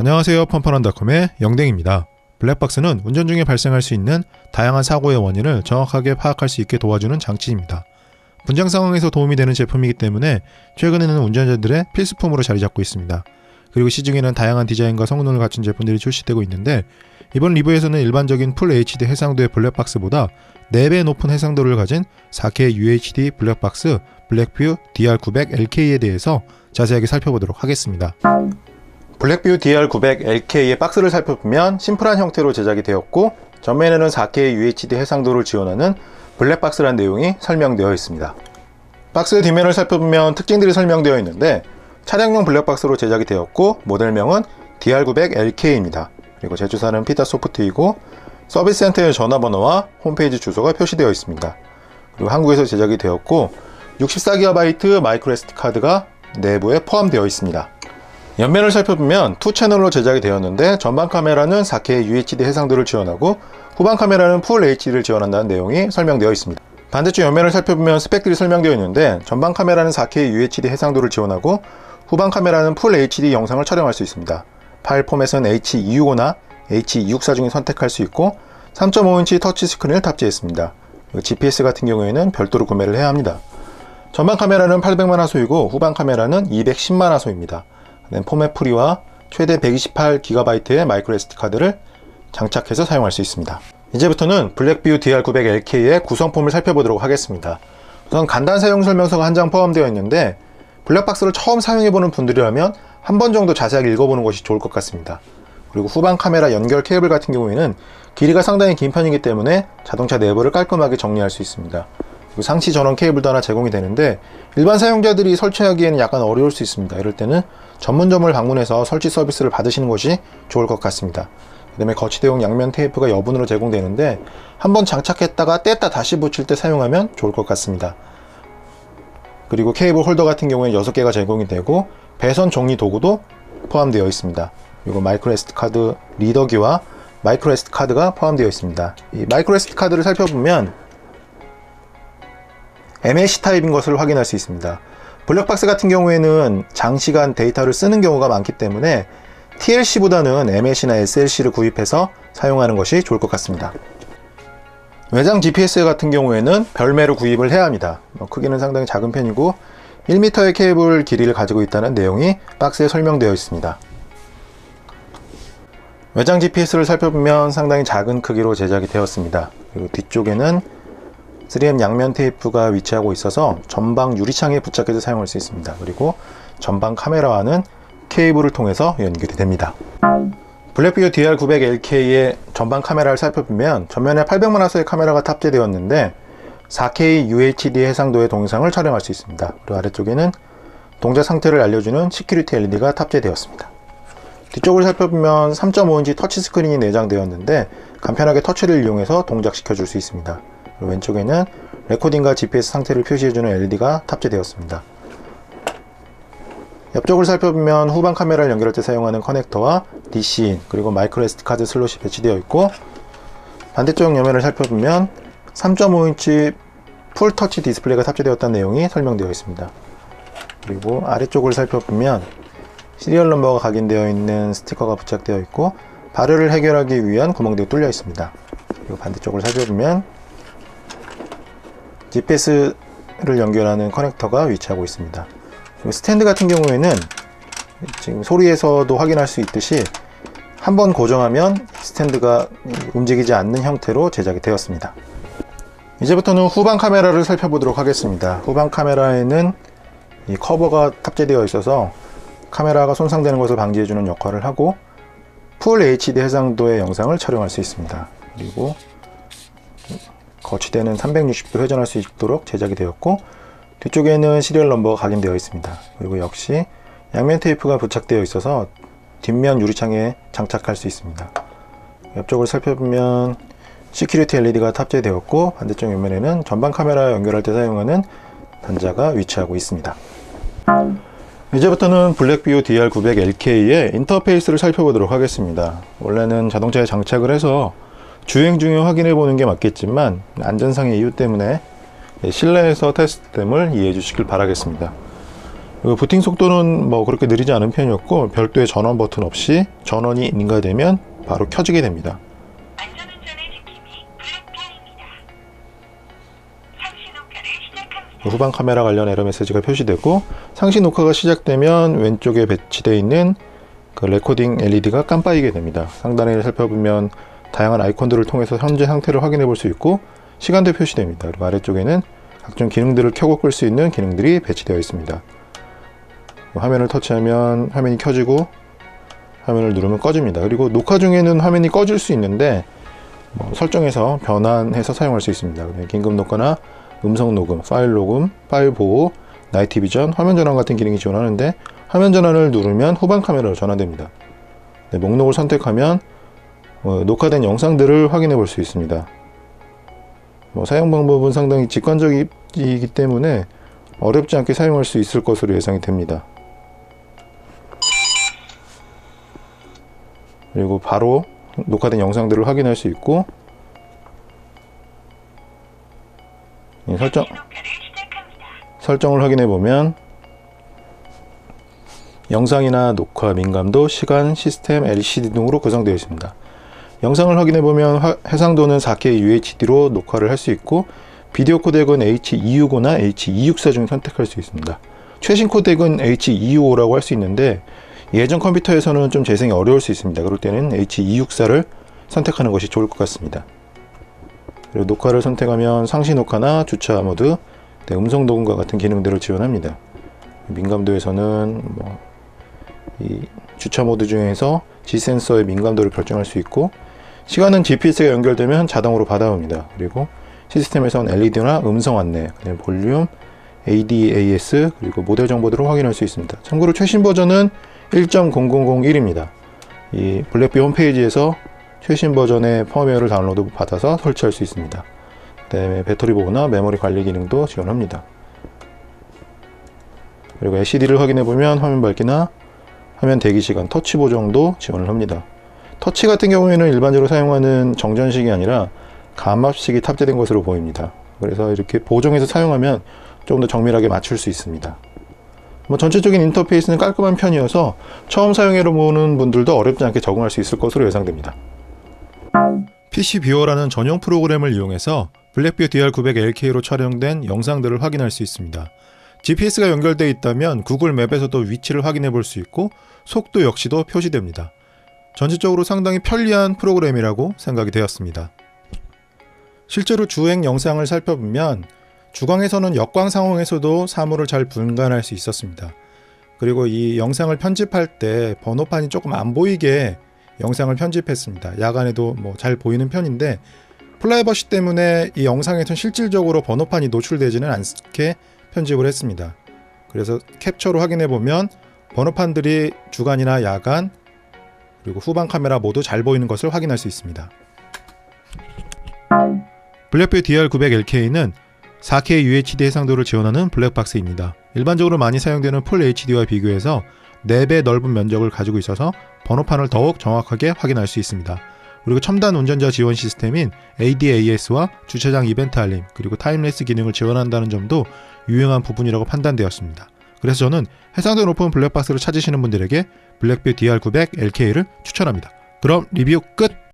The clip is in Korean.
안녕하세요. 펀펀한닷컴의 영댕입니다. 블랙박스는 운전 중에 발생할 수 있는 다양한 사고의 원인을 정확하게 파악할 수 있게 도와주는 장치입니다. 분장 상황에서 도움이 되는 제품이기 때문에 최근에는 운전자들의 필수품으로 자리 잡고 있습니다. 그리고 시중에는 다양한 디자인과 성능을 갖춘 제품들이 출시되고 있는데, 이번 리뷰에서는 일반적인 풀 HD 해상도의 블랙박스보다 4배 높은 해상도를 가진 4K UHD 블랙박스 블랙뷰 DR900LK에 대해서 자세하게 살펴보도록 하겠습니다. 블랙뷰 DR900LK의 박스를 살펴보면 심플한 형태로 제작이 되었고, 전면에는 4K UHD 해상도를 지원하는 블랙박스라는 내용이 설명되어 있습니다. 박스의 뒷면을 살펴보면 특징들이 설명되어 있는데, 차량용 블랙박스로 제작이 되었고 모델명은 DR900LK입니다. 그리고 제조사는 피타소프트이고 서비스 센터의 전화번호와 홈페이지 주소가 표시되어 있습니다. 그리고 한국에서 제작이 되었고 64GB 마이크로 SD 카드가 내부에 포함되어 있습니다. 옆면을 살펴보면 2채널로 제작이 되었는데, 전방 카메라는 4K UHD 해상도를 지원하고 후방 카메라는 풀 HD를 지원한다는 내용이 설명되어 있습니다. 반대쪽 옆면을 살펴보면 스펙들이 설명되어 있는데, 전방 카메라는 4K UHD 해상도를 지원하고 후방 카메라는 풀 HD 영상을 촬영할 수 있습니다. 파일 포맷은 H265나 H264 중에 선택할 수 있고 3.5인치 터치 스크린을 탑재했습니다. GPS 같은 경우에는 별도로 구매를 해야 합니다. 전방 카메라는 800만 화소이고 후방 카메라는 210만 화소입니다. 포맷 프리와 최대 128GB의 마이크로 SD 카드를 장착해서 사용할 수 있습니다. 이제부터는 블랙뷰 DR900LK의 구성품을 살펴보도록 하겠습니다. 우선 간단 사용 설명서가 한 장 포함되어 있는데, 블랙박스를 처음 사용해보는 분들이라면 한 번 정도 자세하게 읽어보는 것이 좋을 것 같습니다. 그리고 후방 카메라 연결 케이블 같은 경우에는 길이가 상당히 긴 편이기 때문에 자동차 내부를 깔끔하게 정리할 수 있습니다. 그리고 상시 전원 케이블도 하나 제공이 되는데, 일반 사용자들이 설치하기에는 약간 어려울 수 있습니다. 이럴 때는 전문점을 방문해서 설치 서비스를 받으시는 것이 좋을 것 같습니다. 그 다음에 거치대용 양면 테이프가 여분으로 제공되는데, 한번 장착했다가 뗐다 다시 붙일 때 사용하면 좋을 것 같습니다. 그리고 케이블 홀더 같은 경우에 6개가 제공이 되고 배선 정리 도구도 포함되어 있습니다. 그리고 마이크로 SD 카드 리더기와 마이크로 SD 카드가 포함되어 있습니다. 이 마이크로 SD 카드를 살펴보면 MAC 타입인 것을 확인할 수 있습니다. 블랙박스 같은 경우에는 장시간 데이터를 쓰는 경우가 많기 때문에 TLC보다는 MAC나 SLC를 구입해서 사용하는 것이 좋을 것 같습니다. 외장 GPS 같은 경우에는 별매로 구입을 해야 합니다. 크기는 상당히 작은 편이고 1m의 케이블 길이를 가지고 있다는 내용이 박스에 설명되어 있습니다. 외장 GPS를 살펴보면 상당히 작은 크기로 제작이 되었습니다. 그리고 뒤쪽에는 3M 양면 테이프가 위치하고 있어서 전방 유리창에 부착해서 사용할 수 있습니다. 그리고 전방 카메라와는 케이블을 통해서 연결이 됩니다. 블랙뷰 DR900LK의 전방 카메라를 살펴보면 전면에 800만 화소의 카메라가 탑재되었는데 4K UHD 해상도의 동영상을 촬영할 수 있습니다. 그리고 아래쪽에는 동작 상태를 알려주는 시큐리티 LED가 탑재되었습니다. 뒤쪽을 살펴보면 3.5인치 터치 스크린이 내장되었는데 간편하게 터치를 이용해서 동작시켜 줄 수 있습니다. 그리고 왼쪽에는 레코딩과 GPS 상태를 표시해주는 LED가 탑재되었습니다. 옆쪽을 살펴보면 후방 카메라를 연결할 때 사용하는 커넥터와 DC인 그리고 마이크로 SD 카드 슬롯이 배치되어 있고, 반대쪽 옆면을 살펴보면 3.5인치 풀 터치 디스플레이가 탑재되었다는 내용이 설명되어 있습니다. 그리고 아래쪽을 살펴보면 시리얼 넘버가 각인되어 있는 스티커가 부착되어 있고 발열을 해결하기 위한 구멍들이 뚫려 있습니다. 그리고 반대쪽을 살펴보면 GPS를 연결하는 커넥터가 위치하고 있습니다. 그리고 스탠드 같은 경우에는 지금 소리에서도 확인할 수 있듯이 한번 고정하면 스탠드가 움직이지 않는 형태로 제작이 되었습니다. 이제부터는 후방 카메라를 살펴보도록 하겠습니다. 후방 카메라에는 이 커버가 탑재되어 있어서 카메라가 손상되는 것을 방지해주는 역할을 하고 풀 HD 해상도의 영상을 촬영할 수 있습니다. 그리고 거치대는 360도 회전할 수 있도록 제작이 되었고, 뒤쪽에는 시리얼 넘버가 각인되어 있습니다. 그리고 역시 양면 테이프가 부착되어 있어서 뒷면 유리창에 장착할 수 있습니다. 옆쪽을 살펴보면 시큐리티 LED가 탑재되었고, 반대쪽 옆면에는 전방 카메라 연결할 때 사용하는 단자가 위치하고 있습니다. 이제부터는 블랙뷰 DR900LK의 인터페이스를 살펴보도록 하겠습니다. 원래는 자동차에 장착을 해서 주행 중에 확인해 보는 게 맞겠지만 안전상의 이유 때문에 실내에서 테스트됨을 이해해 주시길 바라겠습니다. 그리고 부팅 속도는 뭐 그렇게 느리지 않은 편이었고 별도의 전원 버튼 없이 전원이 인가되면 바로 켜지게 됩니다. 안전운전의 지킴이 블랙표입니다. 상시 녹화를 시작합니다. 후방 카메라 관련 에러 메시지가 표시되고 상시 녹화가 시작되면 왼쪽에 배치되어 있는 그 레코딩 LED가 깜빡이게 됩니다. 상단에 살펴보면 다양한 아이콘들을 통해서 현재 상태를 확인해 볼 수 있고 시간도 표시됩니다. 그리고 아래쪽에는 각종 기능들을 켜고 끌 수 있는 기능들이 배치되어 있습니다. 화면을 터치하면 화면이 켜지고 화면을 누르면 꺼집니다. 그리고 녹화 중에는 화면이 꺼질 수 있는데 설정해서 변환해서 사용할 수 있습니다. 긴급 녹화나 음성 녹음, 파일 녹음, 파일 보호, 나이트 비전, 화면 전환 같은 기능이 지원하는데 화면 전환을 누르면 후방 카메라로 전환됩니다. 목록을 선택하면 녹화된 영상들을 확인해 볼 수 있습니다. 사용 방법은 상당히 직관적이기 때문에 어렵지 않게 사용할 수 있을 것으로 예상이 됩니다. 그리고 바로 녹화된 영상들을 확인할 수 있고 설정을 확인해 보면 영상이나 녹화 민감도, 시간, 시스템, LCD 등으로 구성되어 있습니다. 영상을 확인해 보면 해상도는 4K UHD로 녹화를 할 수 있고 비디오 코덱은 H265나 H264 중 선택할 수 있습니다. 최신 코덱은 H225라고 할 수 있는데 예전 컴퓨터에서는 좀 재생이 어려울 수 있습니다. 그럴 때는 H264를 선택하는 것이 좋을 것 같습니다. 그리고 녹화를 선택하면 상시 녹화나 주차 모드, 음성 녹음과 같은 기능들을 지원합니다. 민감도에서는 이 주차 모드 중에서 G센서의 민감도를 결정할 수 있고 시간은 GPS가 연결되면 자동으로 받아옵니다. 그리고 시스템에서는 LED나 음성 안내, 볼륨, ADAS, 그리고 모델 정보들을 확인할 수 있습니다. 참고로 최신 버전은 1.0001입니다. 이 블랙뷰 홈페이지에서 최신 버전의 펌웨어를 다운로드 받아서 설치할 수 있습니다. 그다음에 배터리 보호나 메모리 관리 기능도 지원합니다. 그리고 LCD를 확인해 보면 화면 밝기나 화면 대기 시간, 터치 보정도 지원을 합니다. 터치 같은 경우에는 일반적으로 사용하는 정전식이 아니라 감압식이 탑재된 것으로 보입니다. 그래서 이렇게 보정해서 사용하면 조금 더 정밀하게 맞출 수 있습니다. 전체적인 인터페이스는 깔끔한 편이어서 처음 사용해 보는 분들도 어렵지 않게 적응할 수 있을 것으로 예상됩니다. PC 뷰어라는 전용 프로그램을 이용해서 블랙뷰 DR900LK로 촬영된 영상들을 확인할 수 있습니다. GPS가 연결되어 있다면 구글 맵에서도 위치를 확인해 볼 수 있고 속도 역시도 표시됩니다. 전체적으로 상당히 편리한 프로그램이라고 생각이 되었습니다. 실제로 주행 영상을 살펴보면 주광에서는 역광 상황에서도 사물을 잘 분간할 수 있었습니다. 그리고 이 영상을 편집할 때 번호판이 조금 안 보이게 영상을 편집했습니다. 야간에도 잘 보이는 편인데 프라이버시 때문에 이 영상에선 실질적으로 번호판이 노출되지는 않게 편집을 했습니다. 그래서 캡처로 확인해 보면 번호판들이 주간이나 야간 그리고 후방 카메라 모두 잘 보이는 것을 확인할 수 있습니다. 블랙뷰 DR900LK는 4K UHD 해상도를 지원하는 블랙박스입니다. 일반적으로 많이 사용되는 풀 HD와 비교해서 4배 넓은 면적을 가지고 있어서 번호판을 더욱 정확하게 확인할 수 있습니다. 그리고 첨단 운전자 지원 시스템인 ADAS와 주차장 이벤트 알림, 그리고 타임레스 기능을 지원한다는 점도 유용한 부분이라고 판단되었습니다. 그래서 저는 해상도 높은 블랙박스를 찾으시는 분들에게 블랙뷰 DR900LK를 추천합니다. 그럼 리뷰 끝!